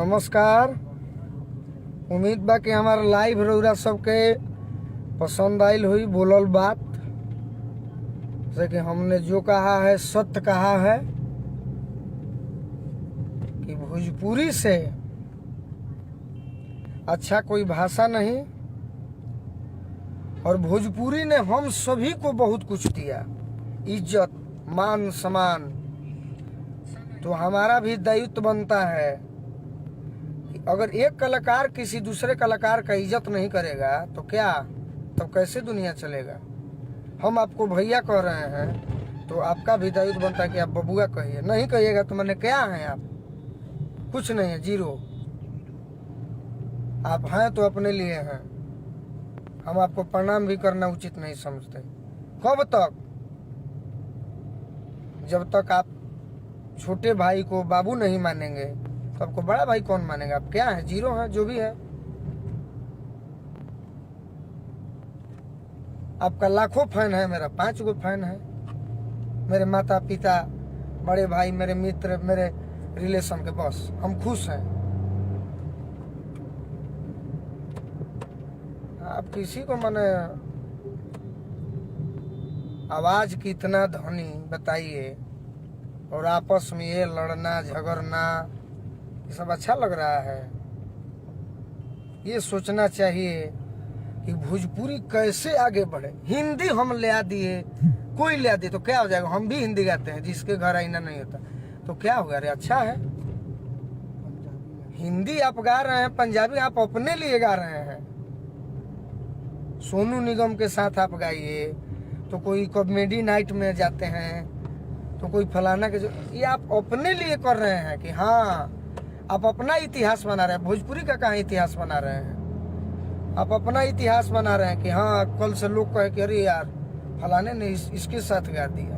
नमस्कार। उम्मीद बा कि हमारा लाइव रउरा सबके पसंद आयल हुई बोलल बात, जैसे कि हमने जो कहा है सत्य कहा है कि भोजपुरी से अच्छा कोई भाषा नहीं, और भोजपुरी ने हम सभी को बहुत कुछ दिया, इज्जत मान सम्मान। तो हमारा भी दायित्व बनता है कि अगर एक कलाकार किसी दूसरे कलाकार का इज्जत नहीं करेगा तो क्या, तो कैसे दुनिया चलेगा। हम आपको भैया कह रहे हैं तो आपका भी दायित्व बनता है कि आप बबुआ कहिए। नहीं कहिएगा तो मैंने क्या है, आप कुछ नहीं है, जीरो। आप हैं तो अपने लिए हैं। हम आपको प्रणाम भी करना उचित नहीं समझते। कब तक? जब तक आप छोटे भाई को बाबू नहीं मानेंगे तो आपको बड़ा भाई कौन मानेगा। आप क्या है, जीरो है, जो भी है। आपका लाखों फैन है, मेरा 5 गो फैन है। मेरे माता पिता, बड़े भाई, मेरे मित्र, मेरे रिलेशन के, बस हम खुश हैं। आप किसी को माने आवाज की इतना ध्वनि बताइए, और आपस में ये लड़ना झगड़ना, ये सब अच्छा लग रहा है। ये सोचना चाहिए कि भोजपुरी कैसे आगे बढ़े। हिंदी हम ले दिए, कोई ले दिए तो क्या हो जाएगा। हम भी हिंदी गाते हैं, जिसके घर आईना नहीं होता तो क्या होगा। अरे अच्छा है, हिंदी आप गा रहे हैं, पंजाबी आप अपने लिए गा रहे हैं। सोनू निगम के साथ आप गाइए, तो कोई कॉमेडी नाइट में जाते हैं, तो कोई फलाना के, जो ये आप अपने लिए कर रहे हैं कि हाँ आप अपना इतिहास बना रहे हैं। भोजपुरी का कहाँ इतिहास बना रहे हैं, आप अपना इतिहास बना रहे हैं कि हाँ कल से लोग कहे कि अरे यार फलाने ने इसके साथ गा दिया।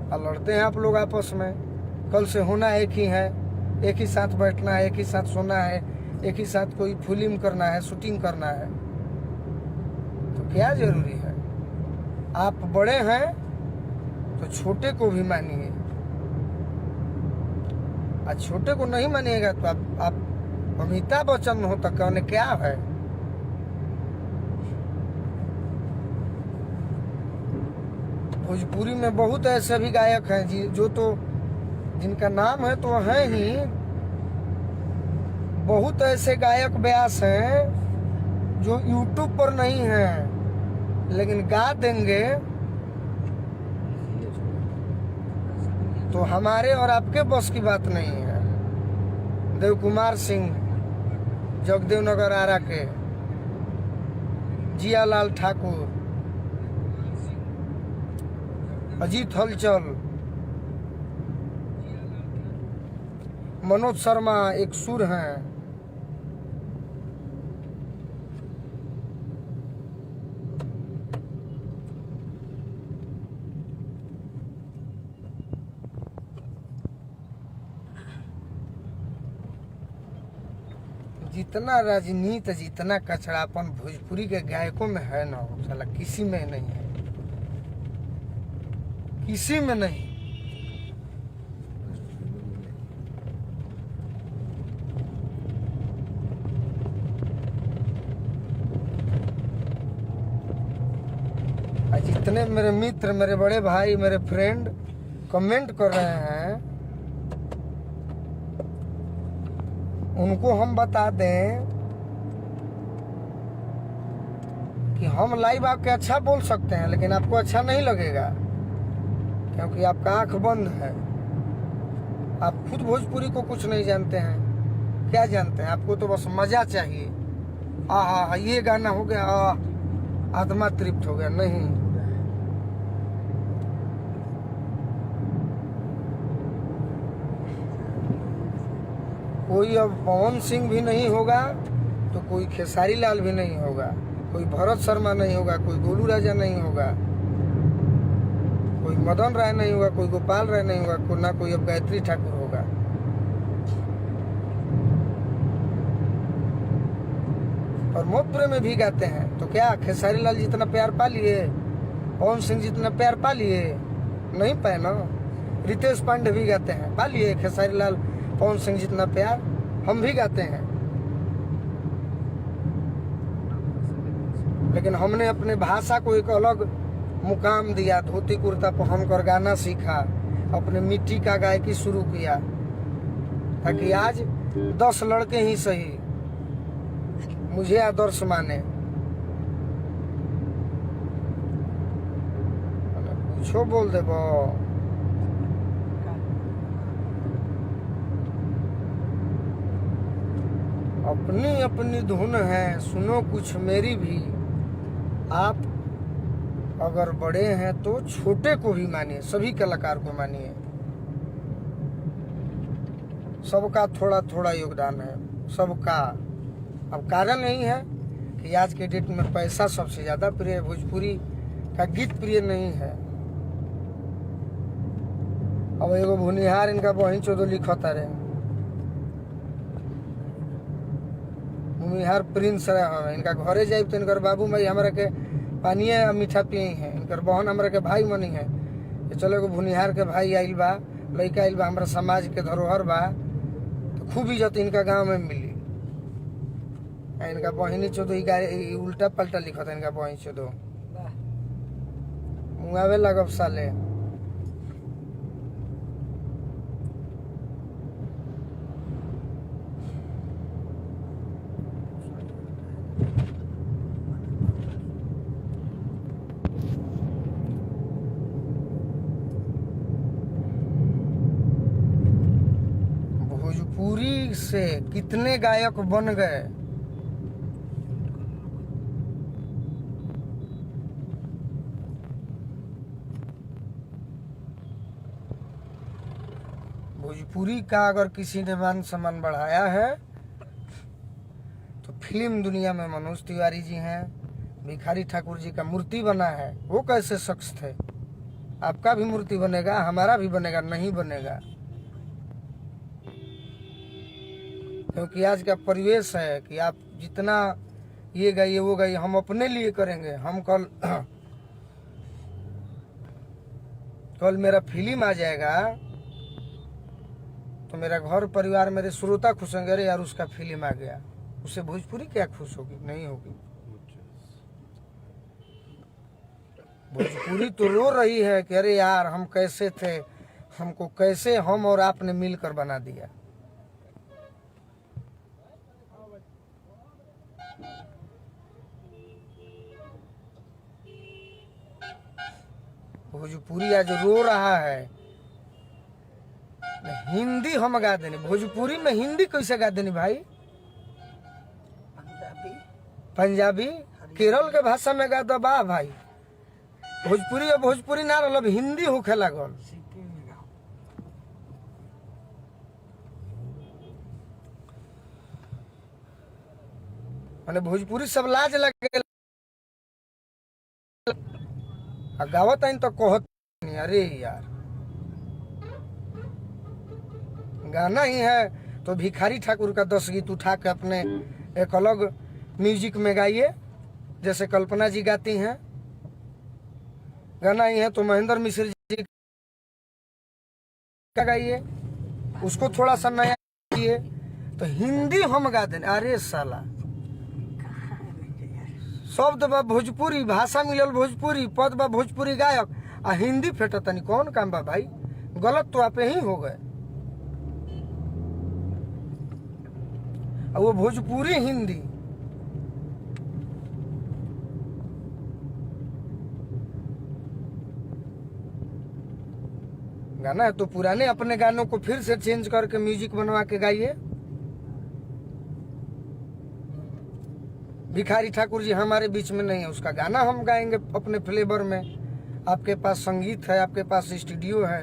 और लड़ते हैं आप लोग आपस में। कल से होना एक ही है, एक ही साथ बैठना है, एक ही साथ सोना है, एक ही साथ कोई फिल्म करना है, शूटिंग करना है। तो क्या जरूरी है। आप बड़े हैं तो छोटे को भी मानिए, और छोटे को नहीं मानिएगा तो आप अमिताभ बच्चन हो तक कहने क्या है। भोजपुरी में बहुत ऐसे भी गायक हैं जो तो जिनका नाम है तो है ही। बहुत ऐसे गायक व्यास हैं जो यूट्यूब पर नहीं हैं, लेकिन गा देंगे तो हमारे और आपके बस की बात नहीं है। देव कुमार सिंह, जगदेव नगर आरा के, जियालाल ठाकुर, अजीत हलचल, मनोज शर्मा एक सुर हैं। जितना राजनीति, जितना कचरापन भोजपुरी के गायकों में है ना, साला किसी में नहीं है, किसी में नहीं। जितने मेरे मित्र, मेरे बड़े भाई, मेरे फ्रेंड कमेंट कर रहे हैं, उनको हम बता दें कि हम लाइव आपके अच्छा बोल सकते हैं, लेकिन आपको अच्छा नहीं लगेगा क्योंकि आपका आंख बंद है। आप खुद भोजपुरी को कुछ नहीं जानते हैं। क्या जानते हैं? आपको तो बस मजा चाहिए। आहा ये गाना हो गया, आत्मा तृप्त हो गया। नहीं, कोई अब पवन सिंह भी नहीं होगा तो कोई खेसारी लाल भी नहीं होगा, कोई भरत शर्मा नहीं होगा, कोई गोलू राजा नहीं होगा, कोई मदन राय नहीं होगा, कोई गोपाल राय नहीं होगा, ना कोई अब गायत्री ठाकुर होगा। और मोहब्बत में भी गाते हैं तो क्या खेसारी लाल जितना प्यार पा लिए, पवन सिंह जितना प्यार पा लिए? नहीं पाए ना। रितेश पांडे भी गाते हैं, पा लिए। खेसारी लाल पवन सिंह जितना प्यार हम भी गाते हैं, लेकिन हमने अपने भाषा को एक अलग मुकाम दिया। धोती कुर्ता पहनकर गाना सीखा, अपने मिट्टी का गायकी शुरू किया, ताकि आज 10 लड़के ही सही मुझे आदर्श माने। कुछो बोल देबो। अपनी अपनी धुन है, सुनो कुछ मेरी भी। आप अगर बड़े हैं तो छोटे को भी मानिए, सभी कलाकार को मानिए। सबका थोड़ा थोड़ा योगदान है, सबका। अब कारण यही है कि आज के डेट में पैसा सबसे ज्यादा प्रिय है, भोजपुरी का गीत प्रिय नहीं है। अब एगो भुनिहार इनका बहिन चौदह लिखता रहे, भूमिहार प्रिंस रहे। इनका घरे जाए तो इनकर बाबू माई हमरा के पानिए मीठा पिए हैं, इनकर बहन हमरा के भाई मनी है। कि चलो एगो भुनिहार के भाई आइल बा, लड़का आइल बा, हमारा समाज के धरोहर बा, तो खूब इज्जत इनका गांव में मिली। इनका बहिनी चौदह उल्टा पलटा लिखता है, इनका बहिनी चौदह मुआवे लगब साले। भोजपुरी से कितने गायक बन गए। भोजपुरी का अगर किसी ने मान सम्मान बढ़ाया है तो फिल्म दुनिया में मनोज तिवारी जी हैं, भिखारी ठाकुर जी का मूर्ति बना है। वो कैसे शख्स थे? आपका भी मूर्ति बनेगा, हमारा भी बनेगा, नहीं बनेगा। क्योंकि आज का परिवेश है कि आप जितना ये गाइए वो गाइए, हम अपने लिए करेंगे। हम कल मेरा फिल्म आ जाएगा तो मेरा घर परिवार, मेरे श्रोता खुश होंगे, अरे यार उसका फिल्म आ गया। उससे भोजपुरी क्या खुश होगी? नहीं होगी। भोजपुरी तो रो रही है कि अरे यार हम कैसे थे, हमको कैसे हम और आपने मिलकर बना दिया। भोजपुरी आज रो रहा है। हिंदी हम गा देनी, भोजपुरी में हिंदी कैसे गा देनी भाई? पंजाबी केरल के भाषा में गा दो बा भाई। भोजपुरी और भोजपुरी ना रहा, हिंदी होखे लागल। माने भोजपुरी सब लाज लगे गावत आइन तो कहत नहीं। अरे यार गाना ही है तो भिखारी ठाकुर का 10 गीत उठा के अपने एक अलग म्यूजिक में गाइए, जैसे कल्पना जी गाती हैं। गाना ही है तो महेंद्र मिश्र जी का गाइए, उसको थोड़ा सा नया गाइए। तो हिंदी हम गा दें। अरे साला शब्द बा भोजपुरी, भाषा मिलल भोजपुरी, पद बा भोजपुरी गायक, आ हिंदी फेंटतनी। कौन काम बा भाई? गलत तो आप ही हो गए। वो भोजपुरी हिंदी। गाना है तो पुराने अपने गानों को फिर से चेंज करके म्यूजिक बनवा के गाइए। भिखारी ठाकुर जी हमारे बीच में नहीं है, उसका गाना हम गाएंगे अपने फ्लेवर में। आपके पास संगीत है, आपके पास स्टूडियो है।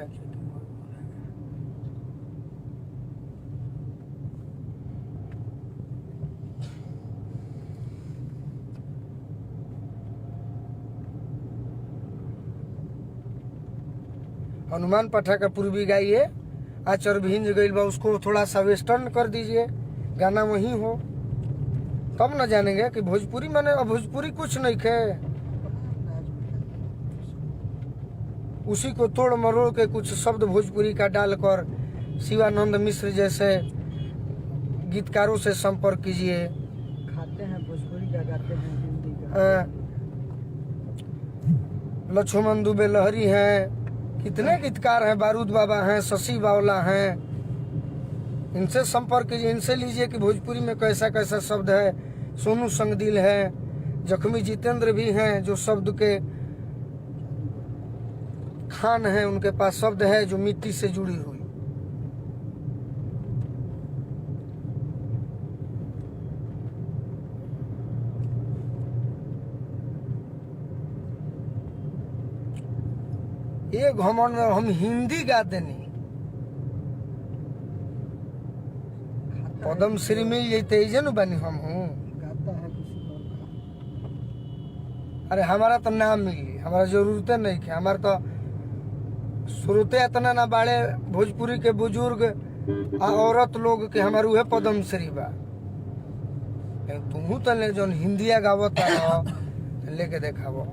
हनुमान पाठा का पूर्वी गाइए। आचर भिंज गईल बा, उसको थोड़ा सा वेस्टर्न कर दीजिए, गाना वही हो, तब न जानेंगे कि भोजपुरी माने। भोजपुरी कुछ नहीं खे, उसी को तोड़ मरोड़ के कुछ शब्द भोजपुरी का डालकर शिवानंद मिश्र जैसे गीतकारों से संपर्क कीजिए। खाते हैं भोजपुरी का, गाते हैं हिंदी का। लक्ष्मण दुबे लहरी हैं, कितने गीतकार हैं, बारूद बाबा हैं, शशि बावला हैं। इनसे संपर्क कीजिए, इनसे लीजिए कि भोजपुरी में कैसा कैसा शब्द है। सोनू संगदिल है, जख्मी जितेंद्र भी हैं जो शब्द के खान हैं, उनके पास शब्द है जो मिट्टी से जुड़ी हुई। ये घमंड में हम हिंदी गाते नहीं, पद्म श्री मिल जाते जन बनी हम हूँ। गाता है किसी और का। अरे हमारा तो नाम मिली, हमारा जरूरतें नहीं है। हमारा तो श्रोते इतना ना बाड़े भोजपुरी के बुजुर्ग आ औरत लोग के हमारे उहे पद्म श्री बा। तुहू तो ले जो हिंदिया गावत लेके देखाबो।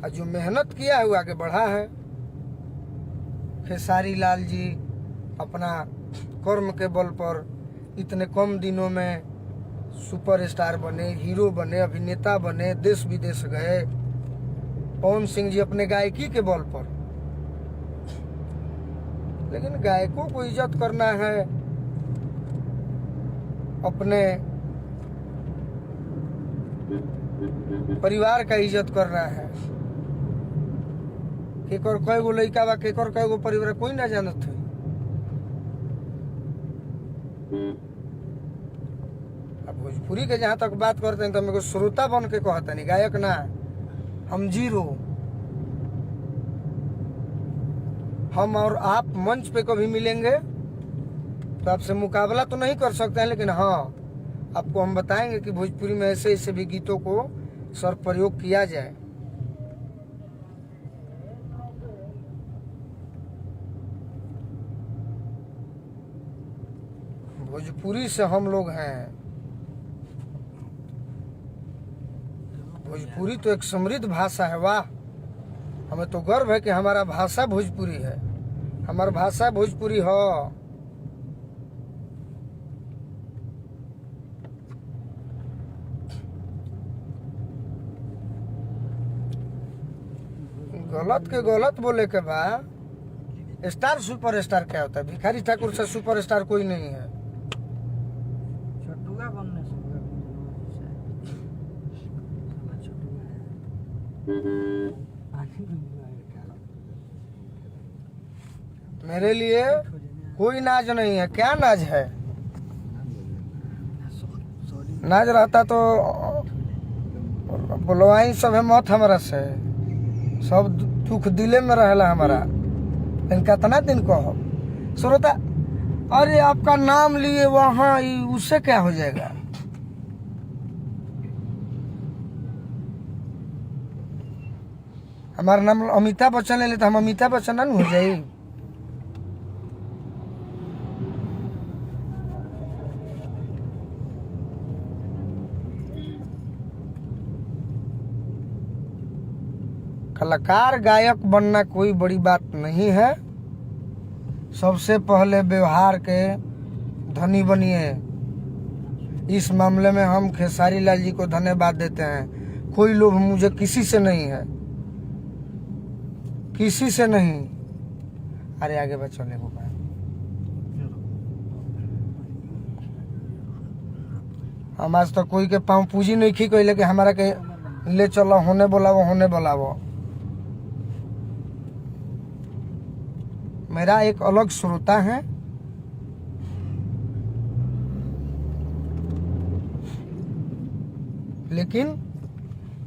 जो मेहनत किया है वो आगे बढ़ा है। खेसारी लाल जी अपना कर्म के बल पर इतने कम दिनों में सुपरस्टार बने, हीरो बने, अभिनेता बने, देश विदेश गए। पवन सिंह जी अपने गायकी के बल पर। लेकिन गायकों को इज्जत करना है, अपने परिवार का इज्जत करना है। केकर कई गो लड़का बा, केकर कई गो परिवार कोई ना जानत है। अब भोजपुरी के जहाँ तक बात करते हैं तो मेरे को श्रोता बन के कहते नहीं, गायक ना। हम जीरो। हम और आप मंच पे कभी मिलेंगे तो आपसे मुकाबला तो नहीं कर सकते हैं, लेकिन हाँ आपको हम बताएंगे कि भोजपुरी में ऐसे ऐसे भी गीतों को सर प्रयोग किया जाए। भोजपुरी से हम लोग हैं। भोजपुरी तो एक समृद्ध भाषा है। वाह, हमें तो गर्व है कि हमारा भाषा भोजपुरी है। हमारा भाषा भोजपुरी हो। गलत के गलत बोले के बाद स्टार सुपर स्टार क्या होता है? भिखारी ठाकुर से सुपर स्टार कोई नहीं है। छटुआ बनने से मेरे लिए कोई नाज नहीं है। क्या नाज है? नाज रहता तो बुलवाई सब है मौत हमारा से। सब दुख दिले में रहेला हमारा। लेकिन कितना दिन को हो श्रोता, अरे आपका नाम लिए वहाँ उससे क्या हो जाएगा? हमारा नाम अमिताभ बच्चन ले लेते, हम अमिताभ बच्चन ना हो जाए। कलाकार गायक बनना कोई बड़ी बात नहीं है। सबसे पहले व्यवहार के धनी बनिए। इस मामले में हम खेसारी लाल जी को धन्यवाद देते हैं। कोई लोभ मुझे किसी से नहीं है, किसी से नहीं। अरे आगे बढ़ चले वो बात। हम आज तो कोई के पाँव पूजी नहीं खी कोई, लेकिन हमारा के ले चलो होने बोलावो, होने बोलावो। मेरा एक अलग श्रोता है। लेकिन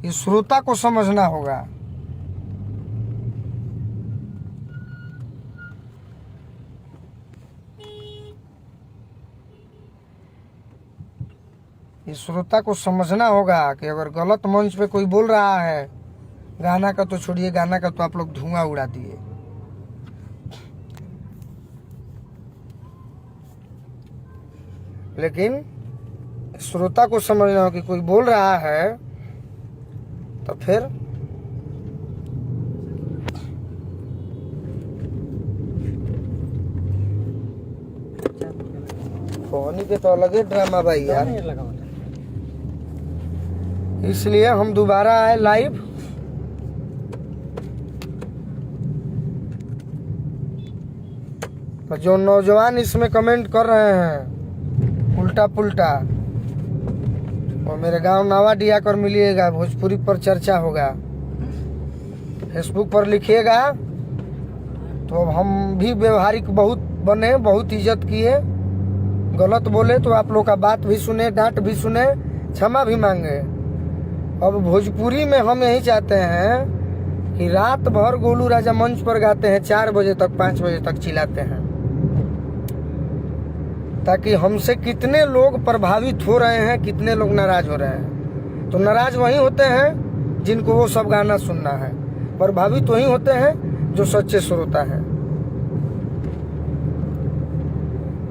इस श्रोता को समझना होगा। इस श्रोता को समझना होगा कि अगर गलत मंच पे कोई बोल रहा है, गाना का तो छोड़िए, गाना का तो आप लोग धुआं उड़ा दिए। लेकिन श्रोता को समझना हो कि कोई बोल रहा है तो फिर कोहनी के तो अलग ही ड्रामा भाई यार। नहीं लगा हुआ था। इसलिए हम दोबारा आए लाइव। जो नौजवान इसमें कमेंट कर रहे हैं उल्टा पुल्टा, वो मेरे गांव नावाडिया कर मिलिएगा, भोजपुरी पर चर्चा होगा, फेसबुक पर लिखिएगा तो अब हम भी व्यवहारिक बहुत बने, बहुत इज्जत किए। गलत बोले तो आप लोग का बात भी सुने, डांट भी सुने, क्षमा भी मांगे। अब भोजपुरी में हम यही चाहते हैं कि रात भर गोलू राजा मंच पर गाते हैं, 4 बजे तक 5 बजे तक चिल्लाते हैं, ताकि हमसे कितने लोग प्रभावित हो रहे हैं, कितने लोग नाराज हो रहे हैं। तो नाराज वही होते हैं जिनको वो सब गाना सुनना है, प्रभावित वही होते हैं जो सच्चे श्रोता हैं।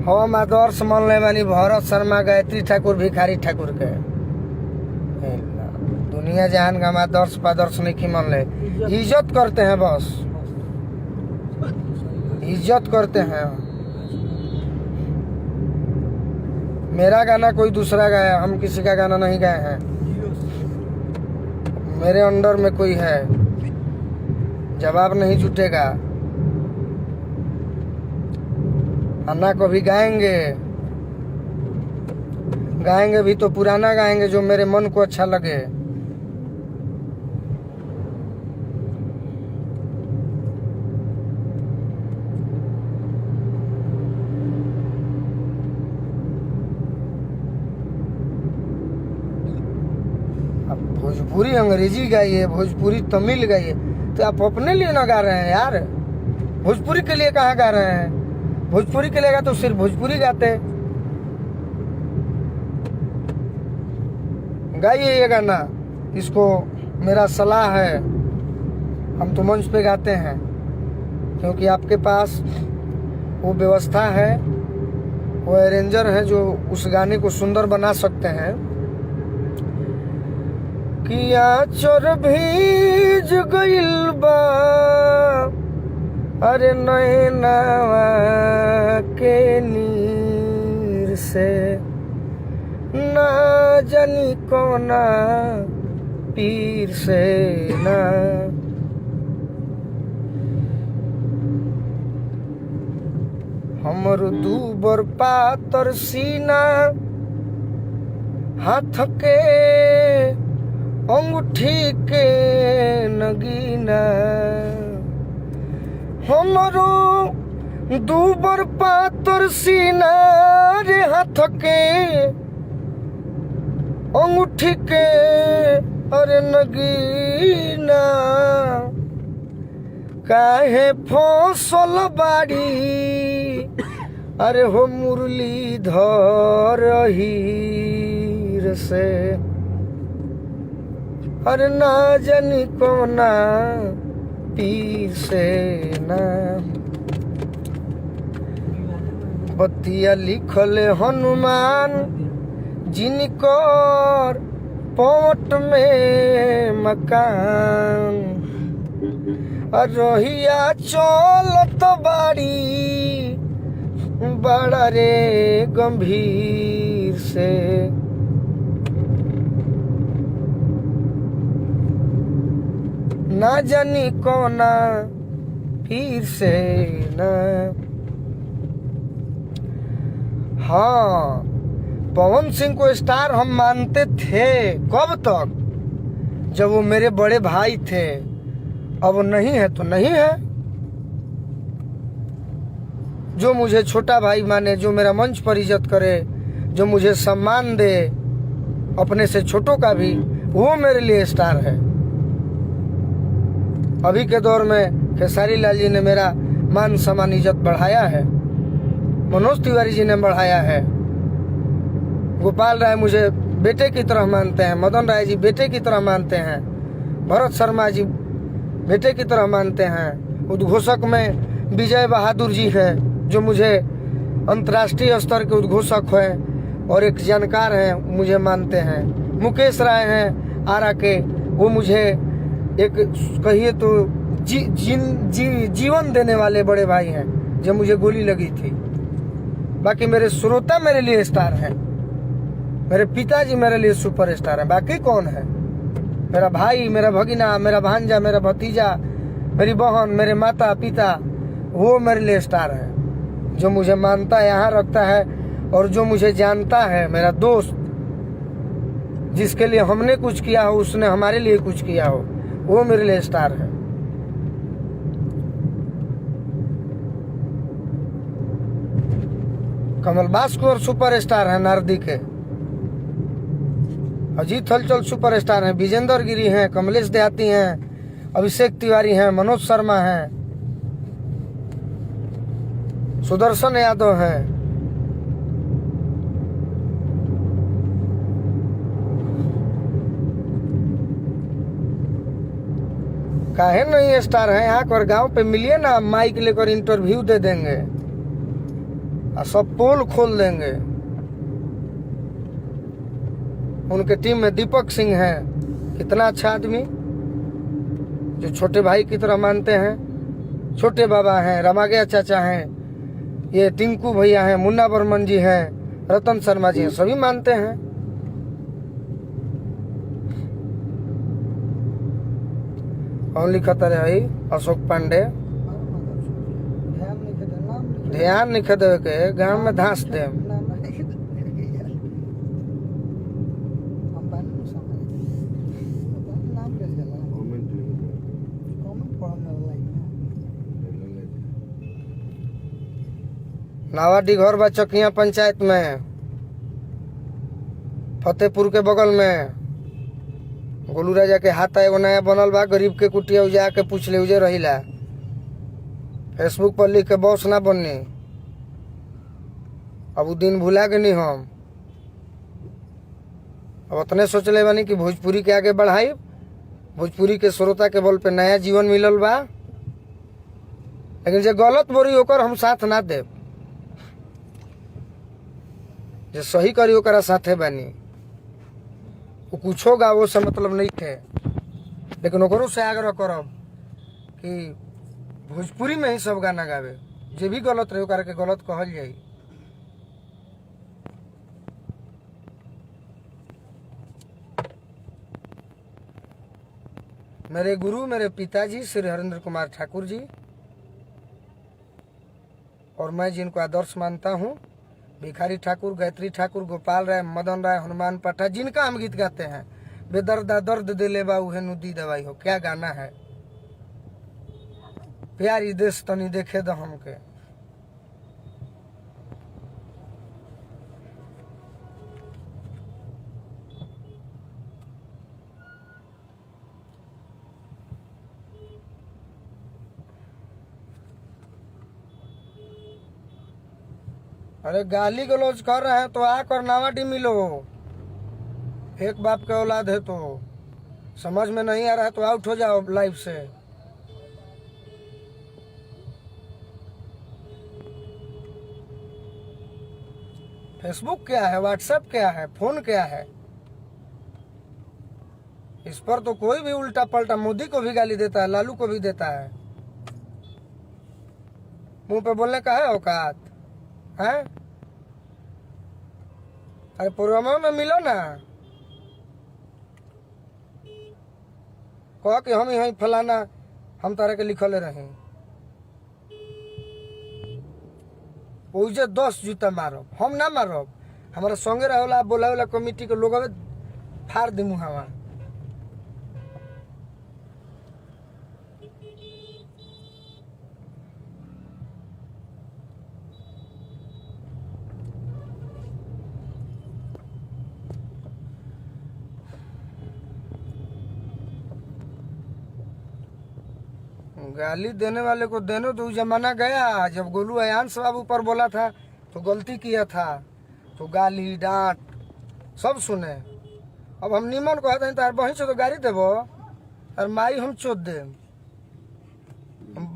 हम आदर्श मान ले मानी भरत शर्मा, गायत्री ठाकुर, भिखारी ठाकुर के। दुनिया जहान का हम आदर्श पादर्श नहीं मान ले, इज्जत करते हैं, बस इज्जत करते हैं। मेरा गाना कोई दूसरा गाया, हम किसी का गाना नहीं गाए हैं। मेरे अंडर में कोई है, जवाब नहीं जुटेगा। अन्ना को भी गाएंगे, गाएंगे भी तो पुराना गाएंगे जो मेरे मन को अच्छा लगे। अब भोजपुरी अंग्रेजी गाइए, भोजपुरी तमिल गाइए, तो आप अपने लिए ना गा रहे हैं यार। भोजपुरी के लिए कहाँ गा रहे हैं? भोजपुरी के लिए गा तो सिर्फ भोजपुरी गाते। गाइए ये गाना, इसको मेरा सलाह है। हम तो मंच पे गाते हैं क्योंकि आपके पास वो व्यवस्था है, वो अरेंजर है जो उस गाने को सुंदर बना सकते हैं। किया चोर भीज गइल बा, अरे नैनवा के नीर से, ना जानी कोना पीर से ना। हमर दूबर पातर सीना, हाथ के अंगूठी के नगीना। हमरो दूबर पातर सीना रे, हाथ के अंगूठी के अरे नगीना। काहे फसल बाड़ी अरे हो मुरलीधर हीर से, अरे ना जानी कोना पीर से ना। बतिया लिखल हनुमान जिनकर पवट में मकान, रहिया चलत बाड़ी बड़ा रे गंभीर से। ना जानी कोना पीर से ना। हाँ, पवन सिंह को स्टार हम मानते थे। कब तक? जब वो मेरे बड़े भाई थे। अब वो नहीं है तो नहीं है। जो मुझे छोटा भाई माने, जो मेरा मंच पर इज्जत करे, जो मुझे सम्मान दे अपने से छोटों का भी, वो मेरे लिए स्टार है। अभी के दौर में खेसारी लाल जी ने मेरा मान सम्मान इज्जत बढ़ाया है, मनोज तिवारी जी ने बढ़ाया है, गोपाल राय मुझे बेटे की तरह मानते हैं, मदन राय जी बेटे की तरह मानते हैं, भरत शर्मा जी बेटे की तरह मानते हैं। उद्घोषक में विजय बहादुर जी हैं जो मुझे अंतर्राष्ट्रीय स्तर के उद्घोषक हैं, और एक जानकार हैं, मुझे मानते हैं। मुकेश राय हैं आरा के, वो मुझे एक कहिए तो जीवन देने वाले बड़े भाई हैं, जब मुझे गोली लगी थी। बाकी मेरे श्रोता मेरे लिए स्टार हैं, मेरे पिताजी मेरे लिए सुपरस्टार हैं। बाकी कौन है? मेरा भाई, मेरा भगिना, मेरा भांजा, मेरा भतीजा, मेरी बहन, मेरे माता पिता, वो मेरे लिए स्टार है। जो मुझे मानता है, यहाँ रखता है, और जो मुझे जानता है, मेरा दोस्त, जिसके लिए हमने कुछ किया हो, उसने हमारे लिए कुछ किया हो, वो मेरे लिए स्टार है। कमल भास्कर सुपरस्टार है नारदी के, अजीत हलचल सुपरस्टार हैं, विजेंद्र गिरी हैं, कमलेश देहाती हैं, अभिषेक तिवारी हैं, मनोज शर्मा हैं, सुदर्शन यादव हैं। काहे नहीं स्टार हैं? यहाँ पर गांव पे मिलिए ना, माइक लेकर इंटरव्यू दे देंगे और सब पोल खोल देंगे। उनके टीम में दीपक सिंह है, कितना अच्छा आदमी, जो छोटे भाई की तरह मानते हैं। छोटे बाबा हैं, रमागया चाचा हैं, ये टिंकू भैया हैं, मुन्ना बर्मन जी हैं, रतन शर्मा जी हैं, सभी मानते हैं। कौन लिखता रहे भाई? अशोक पांडे। ध्यान नहीं देवे के, गांव में धांस दे। नावाडी घर बा चकिया पंचायत में, फतेहपुर के बगल में। गोलू राजा के हाथ एगो नया बनल बा, गरीब के कुटिया उजा के पूछ ले, उजे रहिला। फेसबुक पर लिख के बॉस ना बननी। अब उ दिन भुला गनी हम। अब उतने सोच ले बानी कि भोजपुरी के आगे बढ़ाई, भोजपुरी के श्रोता के बल पे नया जीवन मिलल बा। लेकिन जो गलत बोरी होकर हम साथ ना दे, जो सही करी ओकरा साथे बानी। वो कुछ होगा वो से मतलब नहीं थे, लेकिन ओकरों से आग्रह करब कि भोजपुरी में ही सब गाना गावे। जे भी गलत रहे ओकरा के गलत कहल जाई। मेरे गुरु, मेरे पिताजी श्री हरेंद्र कुमार ठाकुर जी, और मैं जिनको आदर्श मानता हूँ, भिखारी ठाकुर, गायत्री ठाकुर, गोपाल राय, मदन राय, हनुमान पाठा, जिनका हम गीत गाते हैं। बेदर्दा दर्द दिले बाऊ है नुदी दवाई हो, क्या गाना है। प्यारी देश तनी देखे दो हमके। अरे गाली गलौज कर रहे हैं तो आकर नावाडी मिलो। एक बाप के औलाद है तो समझ में नहीं आ रहा है तो आउट हो जाओ लाइव से। फेसबुक क्या है, व्हाट्सएप क्या है, फोन क्या है, इस पर तो कोई भी उल्टा पलटा मोदी को भी गाली देता है, लालू को भी देता है। मुंह पे बोलने का है औकात है? अरे प्रोग्राम में मिलो ना, कह कि हम यही फलाना हम तारे के लिखल रहे, उजे 10 जूता मारब, हम ना मारब। हमारा संगे रहे बोला वाला कमिटी के लोग फाड़ दी मुहावा। गाली देने वाले को देने तो जमाना गया। जब गोलू अयांश बाबू पर बोला था तो गलती किया था, तो गाली डांट सब सुने। अब हम निमन कहते हैं तार बही से तो गाड़ी देबो और माई हम चोद दे।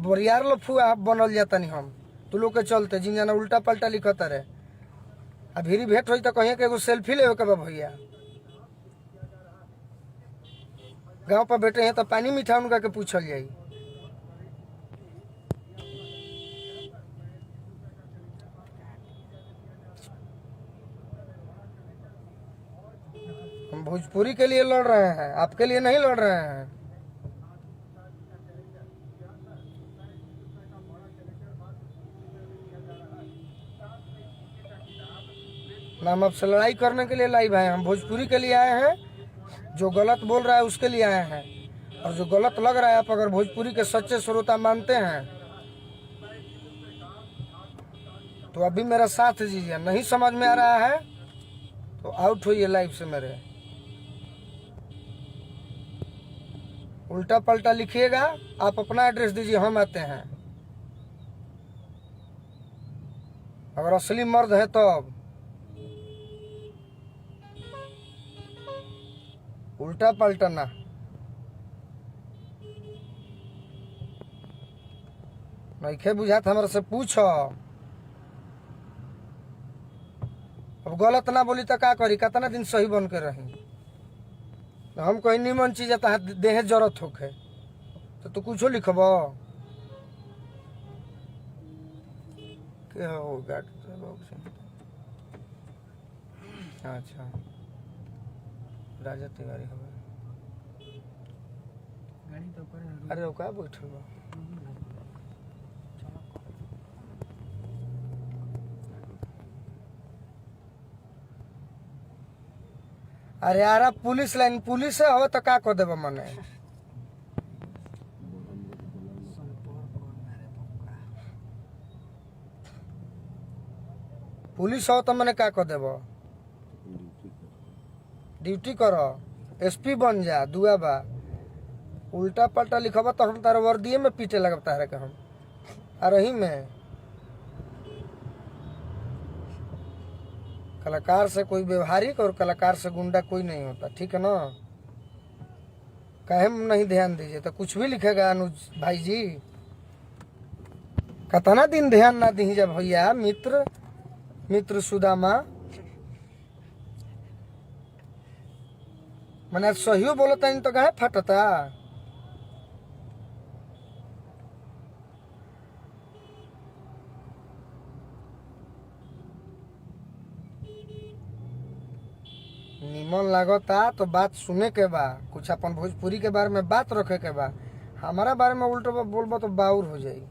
बरियार लफुआ बनल जाता नहीं हम, तू लोग के चलते जिन जाना उल्टा पल्टा लिखता रहे। अभी भेंट हुई तो कहीं के एगो सेल्फी ले के बा भैया। गांव पर बैठे हैं तो पानी मीठा उनका के पूछल जाई। हम भोजपुरी के लिए लड़ रहे हैं, आपके लिए नहीं लड़ रहे हैं। ना हम आपसे लड़ाई करने के लिए लाइव आए, हम भोजपुरी के लिए आए हैं। जो गलत बोल रहा है उसके लिए आए हैं, और जो गलत लग रहा है, आप अगर भोजपुरी के सच्चे श्रोता मानते हैं तो अभी मेरा साथ दीजिए। नहीं समझ में आ रहा है तो आउट होइए लाइव से मेरे। उल्टा पलटा लिखिएगा, आप अपना एड्रेस दीजिए, हम आते हैं। अगर असली मर्द है तो उल्टा पलटा ना। नइखे बुझात हमरा से पूछो। अब गलत ना बोली तो का करी, कितना दिन सही बन के रही। हम कोई निमन चीज आता देहे जरूरत होखे तो तू कुछो लिखब के हो गाट। अच्छा राजा तिवारी हवे गाड़ी तो पर अरे वो का बैठल बा। अरे यार पुलिस लाइन पुलिस से हो तो का कर देबा मने। पुलिस हो तो मने का कर देबा। ड्यूटी करो, एसपी बन जा, दुआ बा। उल्टा पलटा लिखबा तो हम तार वर्दिये में पीटे लगब तारे के हम। आ रही में कलाकार से कोई व्यवहारिक और कलाकार से गुंडा कोई नहीं होता, ठीक है ना। काहे नहीं ध्यान दीजिए तो कुछ भी लिखेगा अनुज भाई जी। कतना दिन ध्यान ना दीजिए भैया। मित्र मित्र सुदामा मने सही बोलता इन तो काहे फटता। निमन लागता तो बात सुने के बा, कुछ अपन भोजपुरी के बारे में बात रखे के बा। हमारा बारे में उल्टा बोलबा तो बाउर हो जाई।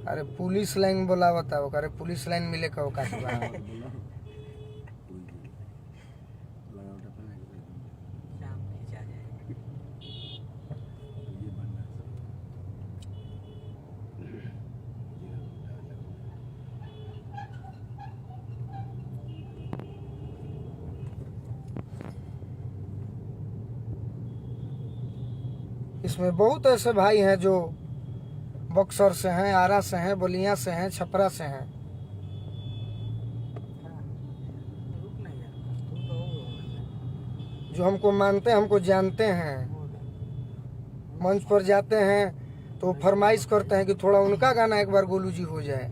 अरे पुलिस लाइन बोलावता हो, अरे पुलिस लाइन मिले का औकात बा। इसमें बहुत ऐसे भाई हैं जो बक्सर से हैं, आरा से हैं, बलिया से हैं, छपरा से हैं। जो हमको मानते हैं, हमको जानते हैं। मंच पर जाते हैं तो फरमाइश करते हैं कि थोड़ा उनका गाना एक बार गोलू जी हो जाए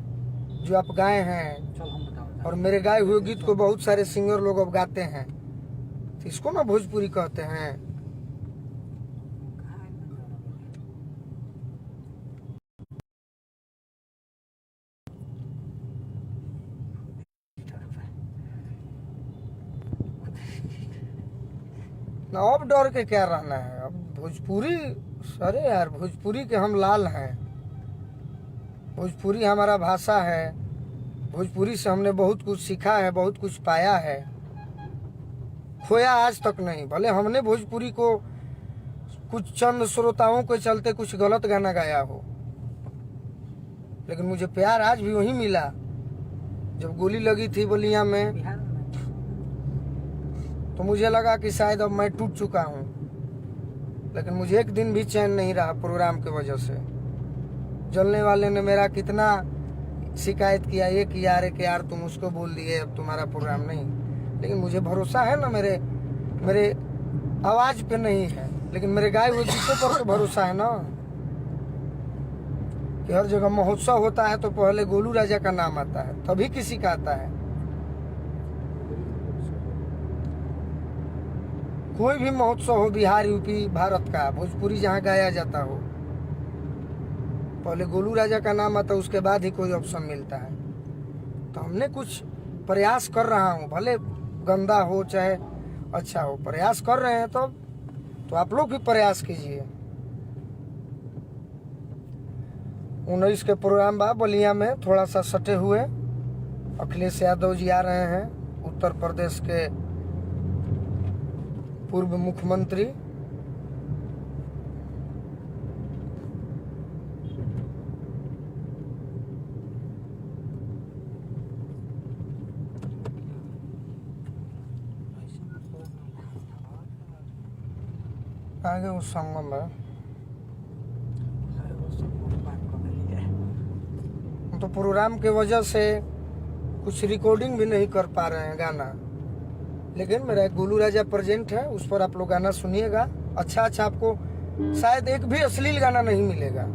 जो आप गाए हैं। और मेरे गाए हुए गीत को बहुत सारे सिंगर लोग अब गाते हैं, तो इसको ना भोजपुरी कहते हैं। ना अब डर के क्या रहना है। अब भोजपुरी, अरे यार भोजपुरी के हम लाल हैं। भोजपुरी हमारा भाषा है। भोजपुरी से हमने बहुत कुछ सीखा है, बहुत कुछ पाया है, खोया आज तक नहीं। भले हमने भोजपुरी को कुछ चंद श्रोताओं के चलते कुछ गलत गाना गाया हो, लेकिन मुझे प्यार आज भी वही मिला जब गोली लगी थी बलिया में। तो मुझे लगा कि शायद अब मैं टूट चुका हूँ, लेकिन मुझे एक दिन भी चैन नहीं रहा प्रोग्राम की वजह से। जलने वाले ने मेरा कितना शिकायत किया, ये किया अरे कि यार तुम उसको बोल दिए, अब तुम्हारा प्रोग्राम नहीं। लेकिन मुझे भरोसा है ना, मेरे आवाज पे नहीं है, लेकिन मेरे गाए हुए गीतों पर तो भरोसा है ना। कि हर जगह महोत्सव होता है तो पहले गोलू राजा का नाम आता है, तभी किसी का आता है। कोई भी महोत्सव हो, बिहार, यूपी, भारत का, भोजपुरी जहाँ गाया जाता हो, पहले गोलू राजा का नाम आता है, उसके बाद ही कोई ऑप्शन मिलता है। तो हमने कुछ प्रयास कर रहा हूँ, भले गंदा हो चाहे अच्छा हो, प्रयास कर रहे हैं। तो आप लोग भी प्रयास कीजिए। 19 के प्रोग्राम बा बलिया में, थोड़ा सा सटे हुए। अखिलेश यादव जी आ रहे हैं, उत्तर प्रदेश के पूर्व मुख्यमंत्री। आगे उस संगम है, तो प्रोग्राम के वजह से कुछ रिकॉर्डिंग भी नहीं कर पा रहे हैं गाना, लेकिन मेरा एक गोलू राजा प्रेजेंट है, उस पर आप लोग गाना सुनिएगा। अच्छा आपको शायद एक भी अश्लील गाना नहीं मिलेगा।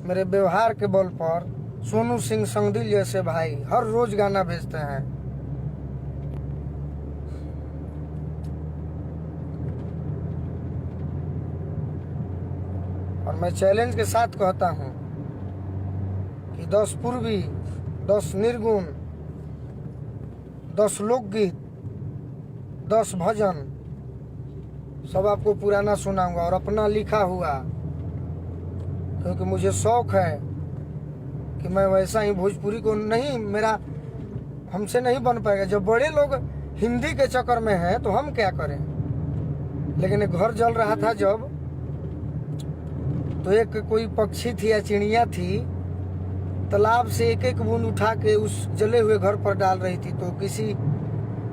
मेरे व्यवहार के बल पर सोनू सिंह संगदिल जैसे भाई हर रोज गाना भेजते हैं। और मैं चैलेंज के साथ कहता हूं कि 10 पूर्वी, 10 निर्गुण, 10 लोकगीत, 10 भजन सब आपको पुराना सुनाऊंगा, और अपना लिखा हुआ, क्योंकि मुझे शौक है कि मैं वैसा ही भोजपुरी को नहीं, मेरा हमसे नहीं बन पाएगा। जब बड़े लोग हिंदी के चक्कर में हैं तो हम क्या करें। लेकिन एक घर जल रहा था जब, तो एक कोई पक्षी थी या चिड़िया थी, तालाब से एक एक बूंद उठा के उस जले हुए घर पर डाल रही थी। तो किसी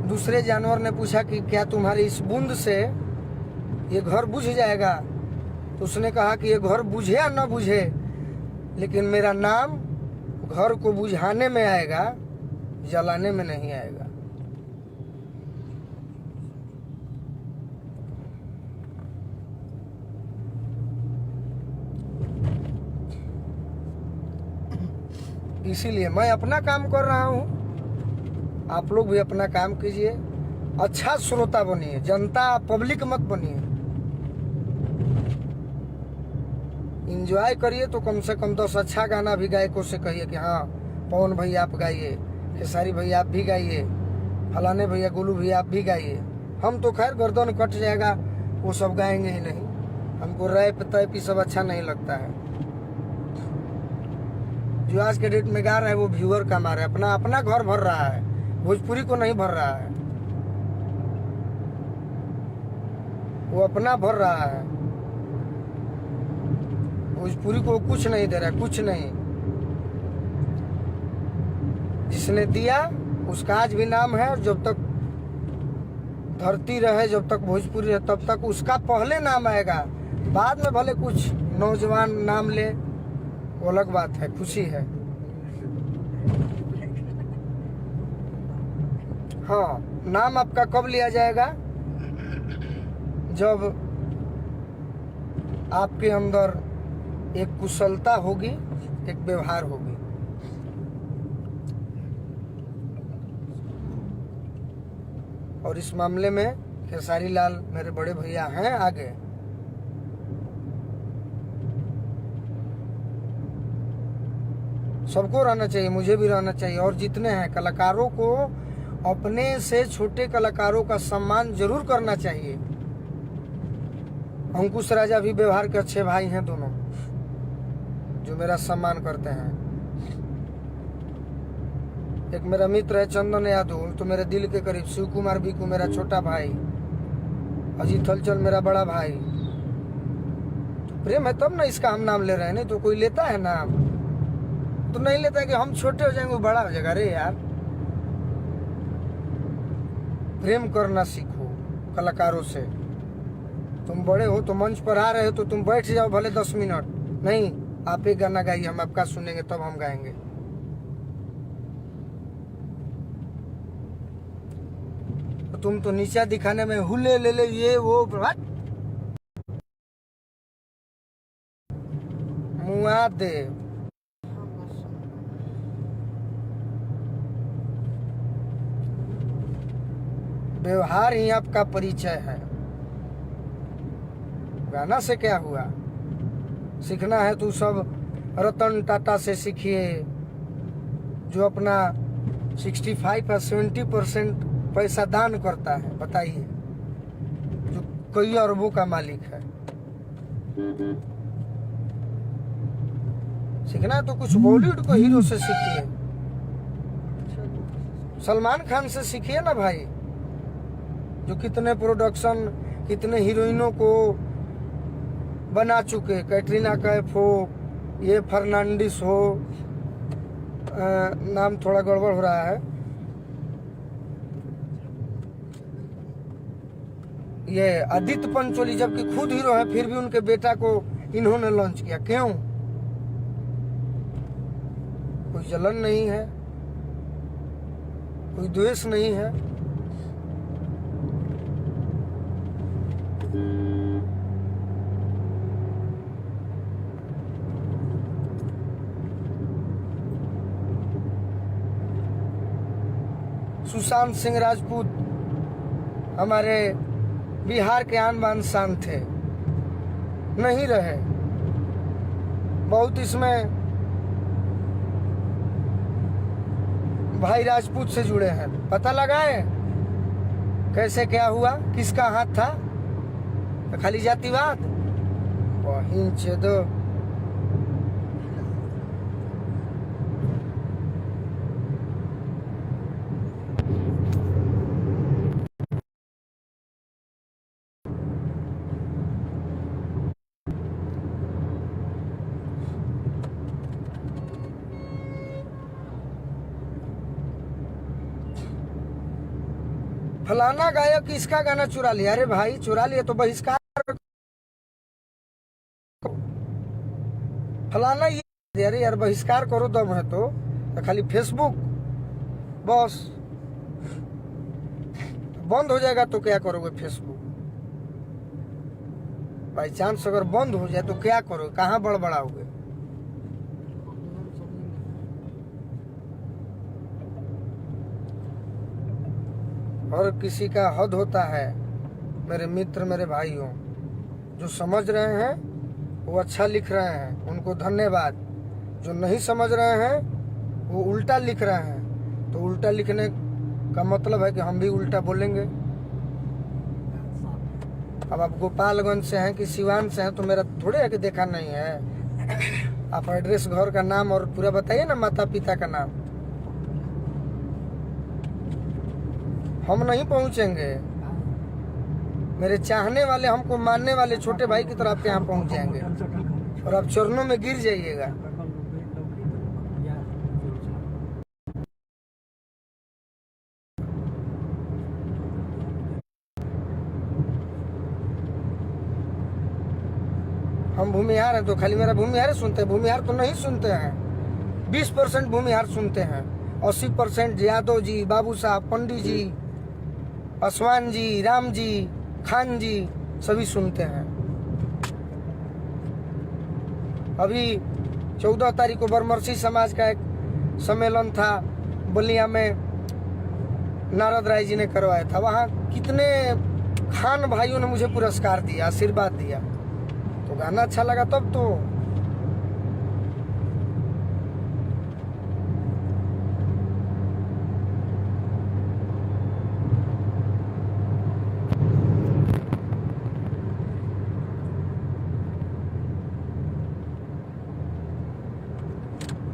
दूसरे जानवर ने पूछा कि क्या तुम्हारी इस बूंद से ये घर बुझ जाएगा? तो उसने कहा कि ये घर बुझे या न बुझे, लेकिन मेरा नाम घर को बुझाने में आएगा, जलाने में नहीं आएगा। इसीलिए मैं अपना काम कर रहा हूं, आप लोग भी अपना काम कीजिए। अच्छा श्रोता बनिए, जनता पब्लिक मत बनिए। इंजॉय करिए तो कम से कम 10 अच्छा गाना भी गायकों से कहिए कि हाँ पवन भैया आप गाइए, खेसारी भैया आप भी गाइए, फलाने भैया, गोलू भैया आप भी गाइए। हम तो खैर गर्दन कट जाएगा, वो सब गाएंगे ही नहीं। हमको रैप तैप सब अच्छा नहीं लगता है। जो आज के डेट में गा रहा है वो व्यूअर का मारे अपना घर भर रहा है, भोजपुरी को नहीं भर रहा है। वो अपना भर रहा है, भोजपुरी को कुछ नहीं दे रहा है, कुछ नहीं। जिसने दिया उसका आज भी नाम है, और जब तक धरती रहे, जब तक भोजपुरी रहे, तब तक उसका पहले नाम आएगा। बाद में भले कुछ नौजवान नाम ले, वो अलग बात है, खुशी है। हाँ, नाम आपका कब लिया जाएगा? जब आपके अंदर एक कुशलता होगी, एक व्यवहार होगी। और इस मामले में खेसारी लाल मेरे बड़े भैया हैं आगे। सबको रहना चाहिए, मुझे भी रहना चाहिए। और जितने हैं कलाकारों को, अपने से छोटे कलाकारों का सम्मान जरूर करना चाहिए। अंकुश राजा भी व्यवहार के अच्छे भाई हैं दोनों, जो मेरा सम्मान करते हैं। एक मेरा मित्र है चंदन यादव, तो मेरे दिल के करीब। शिव कुमार बीकू मेरा छोटा भाई, अजीत हलचल मेरा बड़ा भाई। तो प्रेम है तब ना इसका हम नाम ले रहे हैं, नहीं तो कोई लेता है नाम तो नहीं लेता है कि हम छोटे हो जाएंगे वो बड़ा हो जाएगा। अरे यार, प्रेम करना सीखो, कलाकारों से। तुम बड़े हो तो मंच पर आ रहे हो तो तुम बैठ जाओ भले 10 मिनट, नहीं आप एक गाना गाइए, हम आपका सुनेंगे तब हम गाएंगे। तो तुम तो नीचा दिखाने में हुले ले ले ये वो मुआ दे। व्यवहार ही आपका परिचय है। गाना से क्या हुआ? सीखना है तो सब रतन टाटा से सीखिए, जो अपना 65 या 70% पैसा दान करता है, बताइए, जो कई अरबों का मालिक है। सीखना है तो कुछ बॉलीवुड को हीरो से सीखिए, सलमान खान से सीखिए ना भाई, जो कितने प्रोडक्शन, कितने हीरोइनों को बना चुके। कैटरीना कैफ हो, ये फर्नांडिस हो, नाम थोड़ा गड़बड़ हो रहा है, ये आदित्य पंचोली, जबकि खुद हीरो है फिर भी उनके बेटा को इन्होंने लॉन्च किया। क्यों? कोई जलन नहीं है, कोई द्वेष नहीं है। सुशांत सिंह राजपूत हमारे बिहार के आन बान शान थे, नहीं रहे। बहुत इसमें भाई राजपूत से जुड़े हैं। पता लगाए कैसे क्या हुआ, किसका हाथ था? तो खाली जातिवाद, वहीं दो। फलाना गायक इसका गाना चुरा लिया। अरे भाई चुरा लिया तो बहिष्कार। फलाना ये, अरे यार बहिष्कार करो दम है तो खाली फेसबुक बस बंद हो जाएगा तो क्या करोगे? फेसबुक बाई चांस अगर बंद हो जाए तो क्या करोगे? कहाँ बड़बड़ाओगे? हर किसी का हद होता है। मेरे मित्र, मेरे भाइयों, जो समझ रहे हैं वो अच्छा लिख रहे हैं, उनको धन्यवाद। जो नहीं समझ रहे हैं वो उल्टा लिख रहे हैं, तो उल्टा लिखने का मतलब है कि हम भी उल्टा बोलेंगे। अब आप गोपालगंज से हैं कि सिवान से हैं तो मेरा थोड़े है कि देखा नहीं है। आप एड्रेस, घर का नाम और पूरा बताइए ना, माता पिता का नाम। हम नहीं पहुंचेंगे। मेरे चाहने वाले, हमको मानने वाले छोटे भाई की तरह आपके यहाँ पहुंच जाएंगे और आप चरणों में गिर जाइएगा। हम भूमिहार हैं तो खाली मेरा भूमिहार सुनते हैं? भूमिहार तो नहीं सुनते हैं। 20% भूमिहार सुनते हैं, 80% यादव जी, बाबू साहब, पंडित जी, पासवान जी, राम जी, खान जी सभी सुनते हैं। अभी 14 तारीख को बरमर्सी समाज का एक सम्मेलन था बलिया में, नारद राय जी ने करवाया था। वहाँ कितने खान भाइयों ने मुझे पुरस्कार दिया, आशीर्वाद दिया। तो गाना अच्छा लगा तब तो।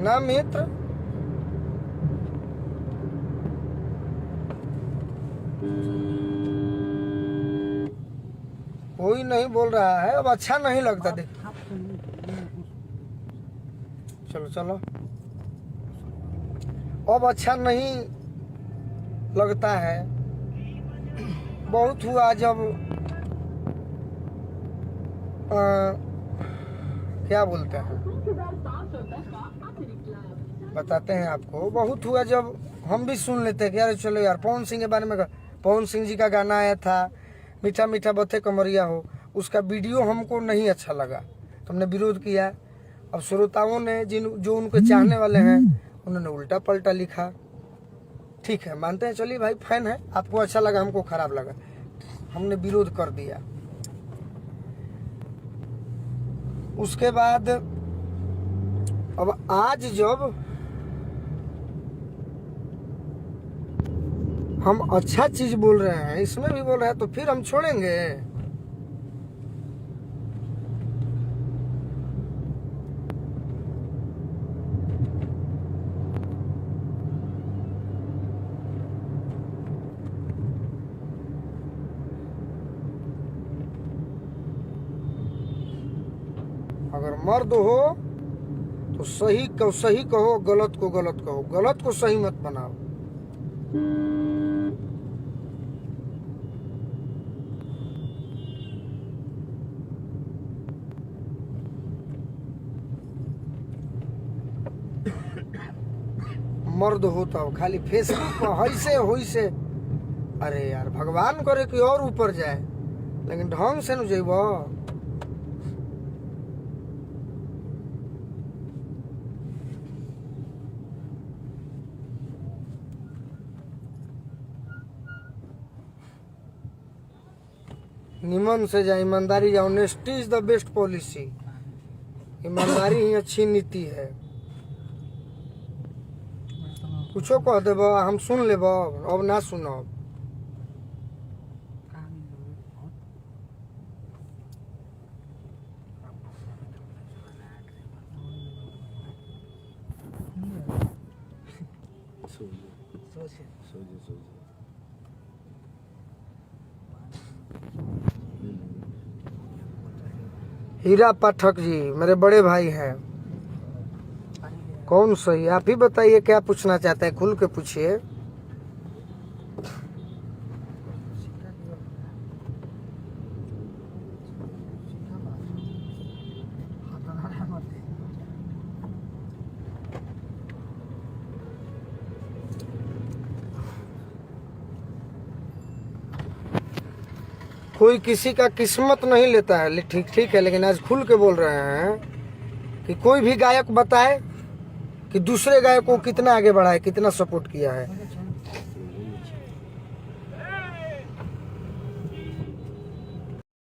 ना मित्र, कोई नहीं बोल रहा है। अब अच्छा नहीं लगता। देख चलो चलो, अब अच्छा नहीं लगता है। बहुत हुआ जब क्या बोलते हैं, बताते हैं आपको। बहुत हुआ जब हम भी सुन लेते हैं कि यार चलो यार पवन सिंह के बारे में, पवन सिंह जी का गाना आया था मीठा मीठा बथे कमरिया हो, उसका वीडियो हमको नहीं अच्छा लगा तो हमने विरोध किया। अब श्रोताओं ने जो उनके चाहने वाले हैं उन्होंने उल्टा पलटा लिखा। ठीक है, मानते हैं, चलिए भाई फैन है, आपको अच्छा लगा हमको खराब लगा, हमने विरोध कर दिया। उसके बाद अब आज जब हम अच्छा चीज बोल रहे हैं, इसमें भी बोल रहे हैं, तो फिर हम छोड़ेंगे? अगर मर्द हो तो सही को सही कहो, गलत को गलत कहो, गलत को सही मत बनाओ। मर्द हो तो खाली फेसबुक पर हैसे होइसे, अरे यार भगवान करे कि और ऊपर जाए, लेकिन ढंग से न जेब। निमन से जाए, ईमानदारी जाए। Honesty is the best policy. ईमानदारी ही अच्छी नीति है। कुछो कह देब हम सुन लेब, अब ना सुनब। हीरा पाठक जी मेरे बड़े भाई हैं। कौन सही, आप ही बताइए क्या पूछना चाहते हैं, खुल के पूछिए। कोई किसी का किस्मत नहीं लेता है, ठीक ठीक है, लेकिन आज खुल के बोल रहे हैं कि कोई भी गायक बताए कि दूसरे गायक को कितना आगे बढ़ा है, कितना सपोर्ट किया है।